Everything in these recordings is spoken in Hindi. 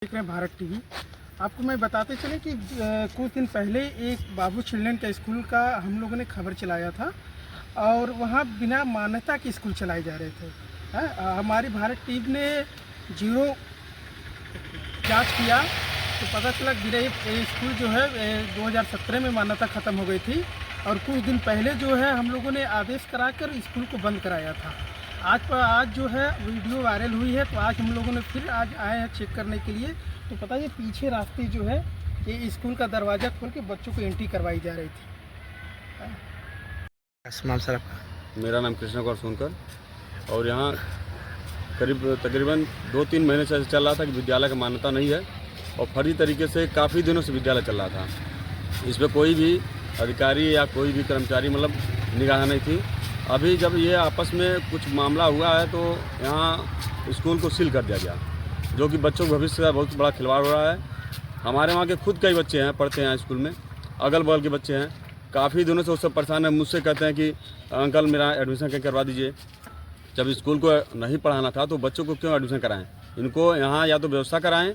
देख रहे हैं भारत टीवी। आपको मैं बताते चले कि कुछ दिन पहले एक बाबू चिल्ड्रन का स्कूल का हम लोगों ने खबर चलाया था और वहाँ बिना मान्यता के स्कूल चलाए जा रहे थे। हमारी भारत टीवी ने जीरो जांच किया तो पता चला कि ये स्कूल जो है 2017 में मान्यता ख़त्म हो गई थी और कुछ दिन पहले जो है हम लोगों ने आदेश कराकर स्कूल को बंद कराया था। आज जो है वीडियो वायरल हुई है तो आज हम लोगों ने फिर आज आए हैं चेक करने के लिए। तो पता है पीछे रास्ते जो है ये स्कूल का दरवाज़ा खोल के बच्चों को एंट्री करवाई जा रही थी। नाम सर आपका? मेरा नाम कृष्ण कुमार सोनकर और यहाँ तकरीबन 2-3 महीने से चल रहा था कि विद्यालय की मान्यता नहीं है और फर्जी तरीके से काफ़ी दिनों से विद्यालय चल रहा था। इस पर कोई भी अधिकारी या कोई भी कर्मचारी निगाह नहीं थी। अभी जब ये आपस में कुछ मामला हुआ है तो यहाँ स्कूल को सील कर दिया गया, जो कि बच्चों के भविष्य का बहुत बड़ा खिलवाड़ हो रहा है। हमारे वहाँ के खुद कई बच्चे हैं, पढ़ते हैं स्कूल में, अगल बगल के बच्चे हैं, काफ़ी दिनों से उससे परेशान है। मुझसे कहते हैं कि अंकल मेरा एडमिशन करवा दीजिए। जब स्कूल को नहीं पढ़ाना था तो बच्चों को क्यों एडमिशन कराएं? इनको यहाँ या तो व्यवस्था कराएं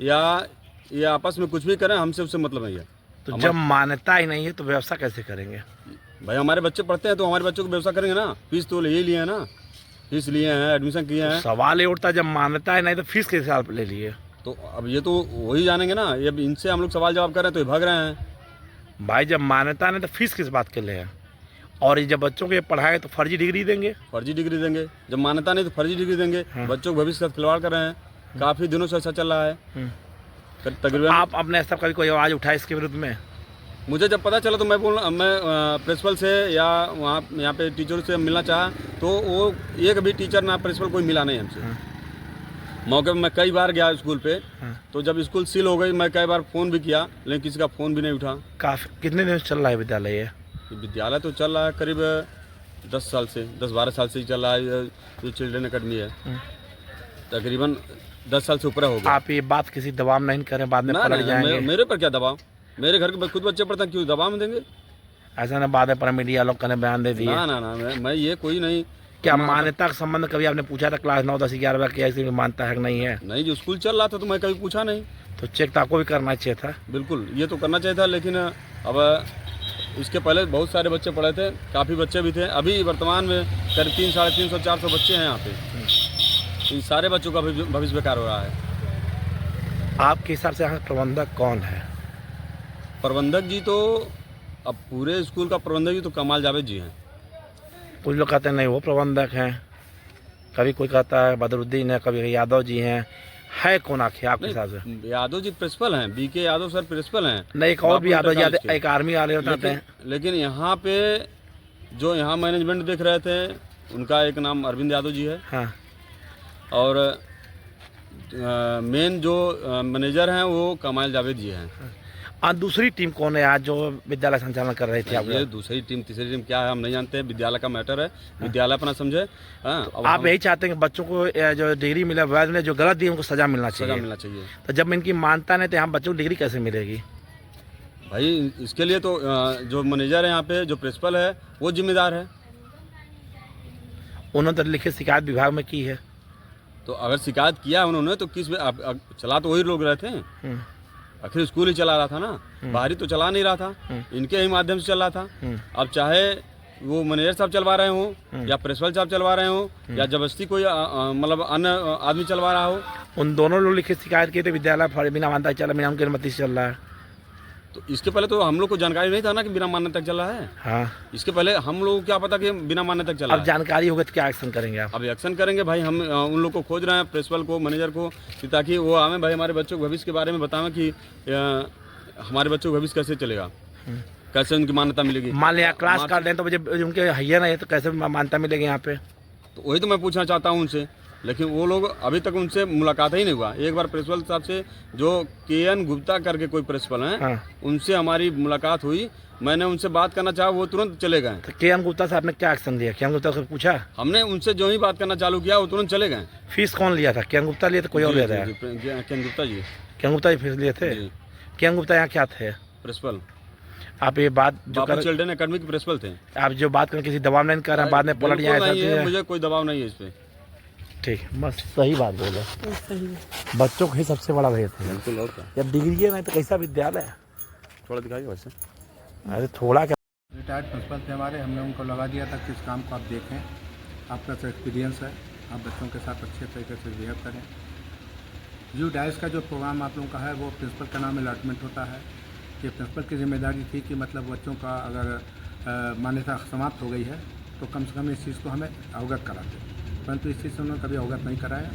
या ये आपस में कुछ भी करें, हमसे उससे मतलब नहीं है। तो जब मान्यता ही नहीं है तो व्यवस्था कैसे करेंगे? भाई हमारे बच्चे पढ़ते हैं तो हमारे बच्चों की व्यवस्था करेंगे ना। फीस तो यही लिए हैं ना, फीस लिए हैं, एडमिशन किए हैं। तो सवाल ये उठता जब मान्यता ही नहीं तो फीस किस हिसाब ले लिए? तो अब ये तो वही जानेंगे ना। ये इनसे हम लोग सवाल जवाब कर रहे हैं तो ये भाग रहे हैं। भाई जब मान्यता नहीं तो फीस किस बात के लिए है? और ये जब बच्चों के पढ़ाए तो फर्जी डिग्री देंगे? फर्जी डिग्री देंगे। जब मान्यता नहीं तो फर्जी डिग्री देंगे। बच्चों के भविष्य का खिलवाड़ कर रहे हैं। काफ़ी दिनों से ऐसा चल रहा है। तकरीबन आप अपने स्तर कभी कोई आवाज़ उठाए इसके विरुद्ध में? मुझे जब पता चला तो मैं प्रिंसिपल से या वहाँ यहाँ पे टीचर से मिलना चाहा तो वो एक भी टीचर ना प्रिंसिपल कोई मिला नहीं हमसे। मौके पर मैं कई बार गया स्कूल पे। तो जब स्कूल सील हो गई मैं कई बार फ़ोन भी किया लेकिन किसी का फ़ोन भी नहीं उठा। काफ़ी कितने दिन से चल रहा है विद्यालय ये? विद्यालय तो चल रहा है करीब 10-12 साल से ही चल रहा है। जो चिल्ड्रन अकेडमी है तकरीबन 10 साल से ऊपर हो गया। आप ये बात किसी दबाव नहीं करें, बाद में पलट जाएंगे। मेरे पर क्या दबाव? मेरे घर के खुद बच्चे पढ़ते हैं, क्यों दबाव में देंगे? ऐसा ना बाद में मीडिया लोग कहने बयान दे दिए। ना मैं ये कोई नहीं। क्या मान्यता का संबंध कभी आपने पूछा था क्लास 9, 10, 11 की ऐसी मानता है कि नहीं है? नहीं, जो स्कूल चल रहा था तो मैं कभी पूछा नहीं। तो चेक तो आपको भी करना चाहिए था। बिल्कुल, ये तो करना चाहिए था। लेकिन अब इसके पहले बहुत सारे बच्चे पढ़े थे, काफ़ी बच्चे भी थे। अभी वर्तमान में करीब 300-350-400 बच्चे हैं यहाँ पे। इन सारे बच्चों का भविष्य बेकार हो रहा है। आपके हिसाब से यहाँ प्रबंधक कौन है? प्रबंधक जी तो अब पूरे स्कूल का प्रबंधक जी तो कमाल जावेद जी हैं। कुछ लोग कहते हैं नहीं वो प्रबंधक हैं, कभी कोई कहता है बदरुद्दीन है, कभी यादव जी हैं। है कौन आखिर आपके हिसाब से? यादव जी प्रिंसिपल हैं, बीके यादव सर प्रिंसिपल हैं। नहीं, एक और भी यादव जी, एक आर्मी वाले होते हैं। लेकिन यहाँ पे जो यहाँ मैनेजमेंट देख रहे थे उनका एक नाम अरविंद यादव जी है। हाँ। और मेन जो मैनेजर हैं वो कमाल जावेद जी हैं। और दूसरी टीम कौन है आज जो विद्यालय संचालन कर रही थी? ये दूसरी टीम तीसरी टीम क्या है हम नहीं जानते हैं। विद्यालय का मैटर है, विद्यालय अपना समझे। आप यही चाहते हैं कि बच्चों को जो डिग्री मिले, वैध में जो गलत दी उनको सजा मिलना चाहिए। तो जब इनकी मानता नहीं तो यहाँ बच्चों को डिग्री कैसे मिलेगी? भाई इसके लिए तो जो मैनेजर है यहाँ पे, जो प्रिंसिपल है वो जिम्मेदार है। उन्होंने तो लिखित शिकायत विभाग में की है। तो अगर शिकायत किया उन्होंने तो किस चला तो वही लोग रहे थे। आखिर स्कूल ही चला रहा था ना, बाहरी तो चला नहीं रहा था। इनके ही माध्यम से चल रहा था। अब चाहे वो मैनेजर साहब चलवा रहे हो या प्रिंसिपल साहब चलवा रहे हो या जबरदस्ती कोई अन्य आदमी चलवा रहा हो। उन दोनों लोग लिखित शिकायत किए थे विद्यालय बिना मान्यता चला, बिना उनकी अनुमति से चल रहा है। तो इसके पहले तो हम लोग को जानकारी नहीं था ना कि बिना मान्यता चल रहा है। हाँ, इसके पहले हम लोग को क्या पता कि बिना मान्यता चल रहा है। अब जानकारी होगी तो क्या एक्शन करेंगे आप? अब एक्शन करेंगे भाई। हम उन लोग को खोज रहे हैं, प्रिंसिपल को, मैनेजर को, ताकि वो हमें भाई हमारे बच्चों के भविष्य के बारे में बताएं कि हमारे बच्चों का भविष्य कैसे चलेगा, कैसे उनकी मान्यता मिलेगी। मान लिया क्लास कर दें तो मुझे उनके हैया नहीं है तो कैसे मान्यता मिलेगी यहाँ पे? तो वही तो मैं पूछना चाहता हूँ उनसे। लेकिन वो लोग अभी तक उनसे मुलाकात ही नहीं हुआ। एक बार प्रिंसिपल साहब से जो KN गुप्ता करके कोई प्रिंसिपल हैं, उनसे हमारी मुलाकात हुई। मैंने उनसे बात करना चाहा, वो तुरंत चले गए। तो KN गुप्ता से आपने क्या एक्शन लिया? KN गुप्ता से पूछा? हमने उनसे जो ही बात करना चालू किया वो तुरंत चले गए। फीस कौन लिया था? KN गुप्ता लिए थे कोई और लिया था? KN Gupta ji. KN Gupta ji fees लिए थे? KN गुप्ता यहाँ क्या थे? प्रिंसिपल। आप ये बात जो बाबू चिल्ड्रन अकेडमी के प्रिंसिपल थे। आप जो बात करें किसी दबाव नहीं कर रहे हैं, बाद में पलट जाए? मुझे कोई दबाव नहीं है इस पे। ठीक, बस सही बात बोले। सही है। बच्चों को ही सबसे बड़ा भेद है। बिल्कुल। और क्या, जब डिग्री है नहीं तो कैसा विद्यालय है? थोड़ा दिखाइए वैसे। अरे थोड़ा क्या, रिटायर्ड प्रिंसिपल थे हमारे, हमने उनको लगा दिया था कि इस काम को आप देखें, आपका तो एक्सपीरियंस है, आप बच्चों के साथ अच्छे तरीके से बिहेव करें। यू डाइस का जो प्रोग्राम आप लोगों का है वो प्रिंसिपल का नाम अलॉटमेंट होता है। ये प्रिंसिपल की जिम्मेदारी थी कि मतलब बच्चों का अगर मान्यता समाप्त हो गई है तो कम से कम इस चीज़ को हमें अवगत कराते, परंतु इस चीज़ से उन्होंने कभी अवगत नहीं कराया।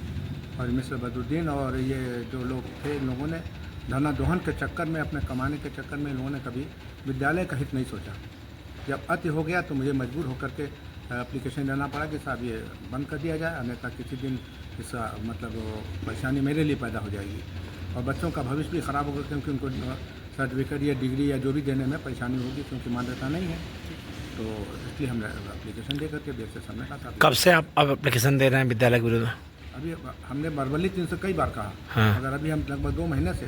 और मिस्टर बदरुद्दीन और ये जो लोग थे, इन लोगों ने धना दोहन के चक्कर में, अपने कमाने के चक्कर में, इन लोगों ने कभी विद्यालय का हित नहीं सोचा। जब अति हो गया तो मुझे मजबूर होकर के एप्लीकेशन देना पड़ा कि साहब ये बंद कर दिया जाए, अन्यथा किसी दिन इसका मतलब परेशानी मेरे लिए पैदा हो जाएगी और बच्चों का भविष्य भी ख़राब होगा, क्योंकि उनको सर्टिफिकेट या डिग्री या जो भी देने में परेशानी होगी, क्योंकि मान्यता नहीं है। तो इसलिए हमने एप्लीकेशन दे करके बेसिस हमने कहा। कब से आप अब एप्लीकेशन दे रहे हैं विद्यालय के विरुद्ध? अभी हमने वर्बली 3 से कई बार कहा। हाँ। अगर अभी हम लगभग 2 महीने से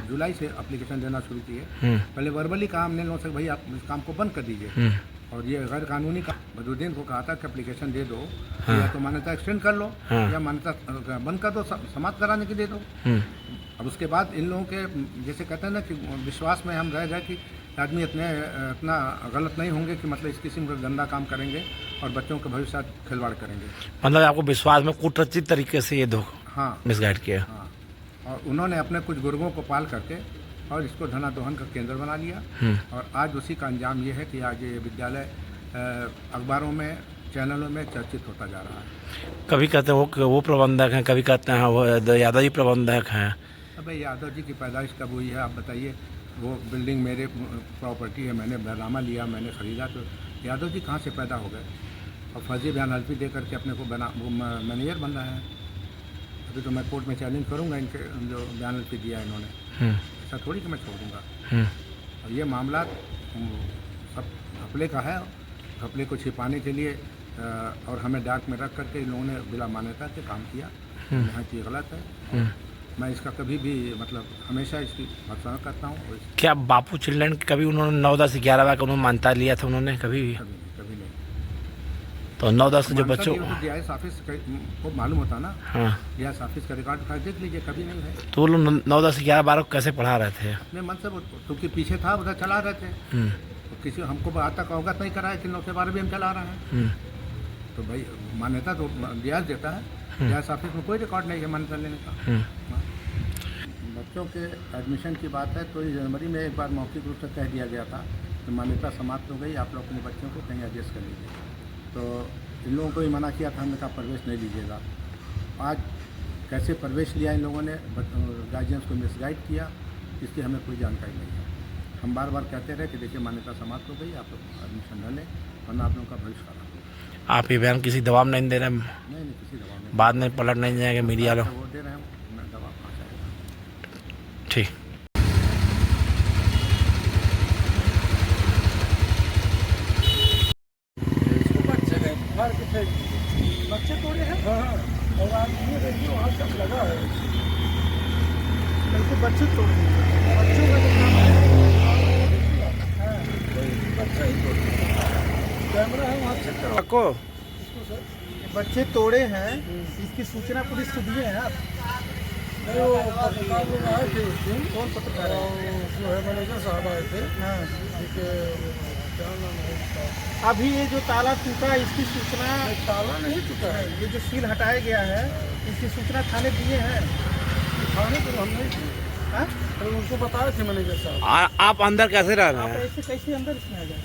जुलाई से एप्लीकेशन देना शुरू किए। पहले वर्बली कहा हमने लोगों से, भाई आप इस काम को बंद कर दीजिए। और ये गैर कानूनी का बदरुद्दीन को कहा था कि एप्लीकेशन दे दो, या तो मान्यता एक्सटेंड कर लो, या मान्यता बंद कर दो, समाप्त कराने की दे दो। अब उसके बाद इन लोगों के जैसे कहते हैं ना कि विश्वास में हम रह गए कि आदमी इतना गलत नहीं होंगे कि मतलब इस किस्म का गंदा काम करेंगे और बच्चों के भविष्य साथ खिलवाड़ करेंगे। मतलब आपको विश्वास में कुटरचित तरीके से ये हाँ मिसगाइड किया। हाँ, और उन्होंने अपने कुछ गुर्गों को पाल करके और इसको धना दोहन का केंद्र बना लिया। और आज उसी का अंजाम ये है कि आज ये विद्यालय अखबारों में, चैनलों में चर्चित होता जा रहा है। कभी कहते हैं वो प्रबंधक हैं, कभी कहते हैं वो यादव जी प्रबंधक हैं। अबे यादव जी की पैदाइश कब हुई है आप बताइए? वो बिल्डिंग मेरे प्रॉपर्टी है, मैंने बरनामा लिया, मैंने ख़रीदा, तो यादव जी कहाँ से पैदा हो गए? और फर्जी बयान हल्फी दे करके अपने को वो मैनेजर बन रहे हैं। अभी तो मैं कोर्ट में चैलेंज करूँगा इनके जो बयान हल्फी दिया इन्होंने, ऐसा थोड़ी कि मैं छोड़ दूँगा। और ये मामला सब घपले का है, घपले को छिपाने के लिए और हमें डार्क में रख करके इन लोगों ने बिना मान्यता के काम किया, यहाँ की गलत है। मैं इसका कभी भी मतलब हमेशा इसकी भर्त्सना करता हूँ। क्या बापू चिल्ड्रन कभी उन्होंने 9-10 11 का उन्होंने मान्यता लिया था उन्होंने कभी भी? कभी नहीं। तो 9-10 जो बच्चों DIS ऑफिस को मालूम होता ना। हाँ, DIS ऑफिस का रिकॉर्ड उठा देख लीजिए, कभी नहीं है। तो वो लोग 9-10 11-12 को कैसे पढ़ा रहे थे? अपने मन से क्योंकि पीछे था उधर चला रहे थे। तो किसी हमको आज तक अवगत नहीं कराया कि 9 से 12 भी हम चला रहे हैं। तो भाई मान्यता तो DIS देता है, DIS ऑफिस में कोई रिकॉर्ड नहीं है मान्यता लेने का। बच्चों के एडमिशन की बात है तो जनवरी में एक बार मौखिक रूप से कह दिया गया था कि मान्यता समाप्त हो गई, आप लोग अपने बच्चों को कहीं एडजस्ट कर लीजिए। तो इन लोगों को ही मना किया था, हमने कहा प्रवेश नहीं लीजिएगा। आज कैसे प्रवेश लिया इन लोगों ने, गार्जियंस को मिसगाइड किया, इसकी हमें कोई जानकारी नहीं है। हम बार बार कहते रहे कि देखिए मान्यता समाप्त हो गई, आप लोग एडमिशन न लें, वरना आप लोगों का भविष्य खराब होगा। आप ये बयान किसी दबाव नहीं दे रहे? नहीं, किसी दबाव नहीं। बाद में पलट नहीं जाएंगे मीडिया लोग? वो दे रहे हैं, मैं दबाव कहाँ से आएगा। ठीक। बच्चे तोड़े हैं। हाँ, और आज ये देखिए वहाँ सब लगा है, बिल्कुल बच्चे तोड़े हैं। बच्चों का जो काम है, हाँ, बच्चे ही तोड़े। कैमरा है वहाँ चेक करो आपको बच्चे तोड़े हैं, इसकी सूचना पुलिस को दिए हैं आप? नहीं, वो पत्रकार लोग आए थे उस दिन। कौन पत्रकार है? जो है मैनेजर साहब आए थे। हाँ, क्या नाम है उसका? अभी ये जो ताला टूटा इसकी सूचना, ताला नहीं टूटा है, ये जो सील हटाया गया है इसकी सूचना थाने दिए हैं? थाने पर हम नहीं थे। हाँ? तो उनको बताए थे मैनेजर साहब। आप अंदर कैसे रह रहे आप हैं? ऐसे कैसे अंदर इसमें आ जाए?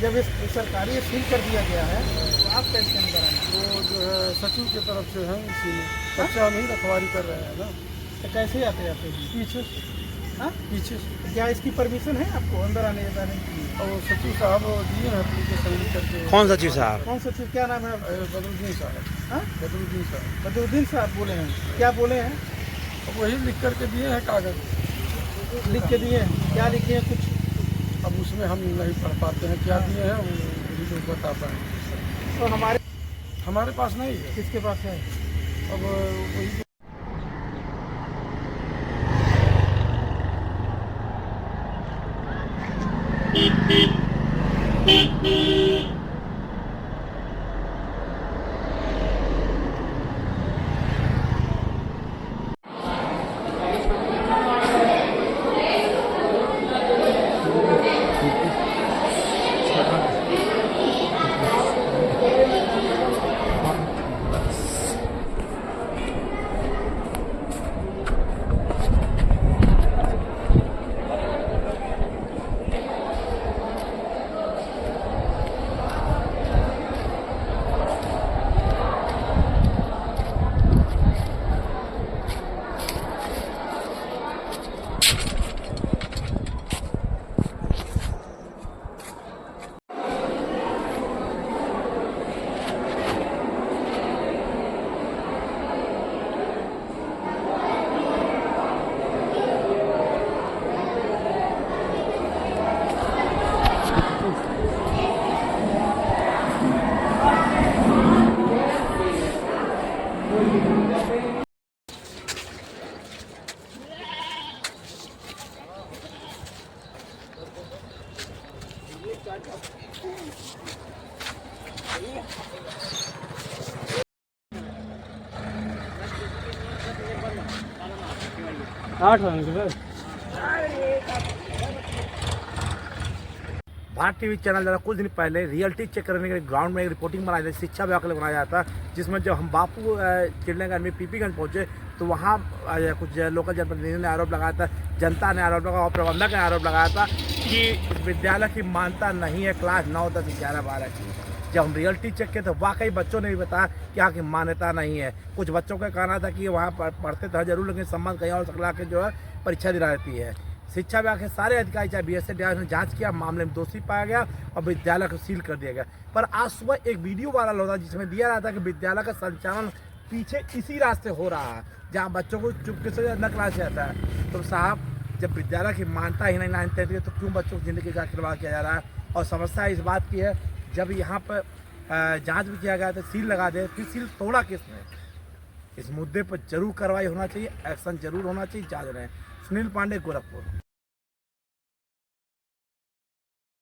जब इस सरकारी सील कर दिया गया है तो आप कैसे अंदर आए? वो जो है सचिव की तरफ से है, इसीलिए बच्चा हम ही रखवारी कर रहे हैं ना। तो कैसे आते हैं पीछे से। हाँ, पीछे से। क्या इसकी परमिशन है आपको अंदर आने जाने की? और वो सचिव साहब दिए हैं एप्लीकेशन लिख करके। कौन सचिव साहब? कौन सचिव, क्या नाम है? बदरुद्दीन साहब। हाँ, बदरुद्दीन साहब। बदरुद्दीन साहब बोले हैं। क्या बोले हैं? अब वही लिख करके दिए हैं कागज। लिख के दिए हैं? क्या लिखे हैं कुछ? अब उसमें हम नहीं पढ़ पाते हैं क्या दिए हैं, वो तो बता पाएंगे। तो हमारे पास नहीं है। किसके पास है? अब वही भारत टीवी चैनल द्वारा कुछ दिन पहले रियलिटी चेक करने के लिए ग्राउंड में एक रिपोर्टिंग बनाई थी, शिक्षा विभाग के लिए बनाया था, जिसमें जब हम बापू चिल्ड्रन अकेडमी पीपीगंज पहुंचे तो वहाँ कुछ लोकल जनप्रतिनिधियों ने आरोप लगाया था, जनता ने आरोप लगाया और प्रबंधक ने आरोप लगाया था कि विद्यालय की मान्यता नहीं है क्लास 9, 10, 11, 12 की। जब हम रियलिटी चेक किए तो वाकई बच्चों ने भी बताया कि यहाँ की मान्यता नहीं है। कुछ बच्चों का कहना था कि वहाँ पढ़ते तो जरूर, लेकिन सम्मान कहीं और सकला के जो है परीक्षा दी रहती है। शिक्षा विभाग के सारे अधिकारी चाहे BSS ने जांच किया, मामले में दोषी पाया गया और विद्यालय को सील कर दिया गया। पर आज सुबह एक वीडियो वायरल होता जिसमें दिया रहा था कि विद्यालय का संचालन पीछे इसी रास्ते हो रहा है जहाँ बच्चों को चुपके से न क्लास जाता है। तो साहब, जब विद्यालय की मान्यता ही नहीं 9th 10th की, तो क्यों बच्चों की ज़िंदगी का खिलवाड़ किया जा रहा है? और समस्या इस बात की है, जब यहाँ पर जांच भी किया गया तो सील लगा दे, फिर सील तोड़ा किसने? इस मुद्दे पर जरूर कार्रवाई होना चाहिए, एक्शन जरूर होना चाहिए, जांच रहे। सुनील पांडे, गोरखपुर।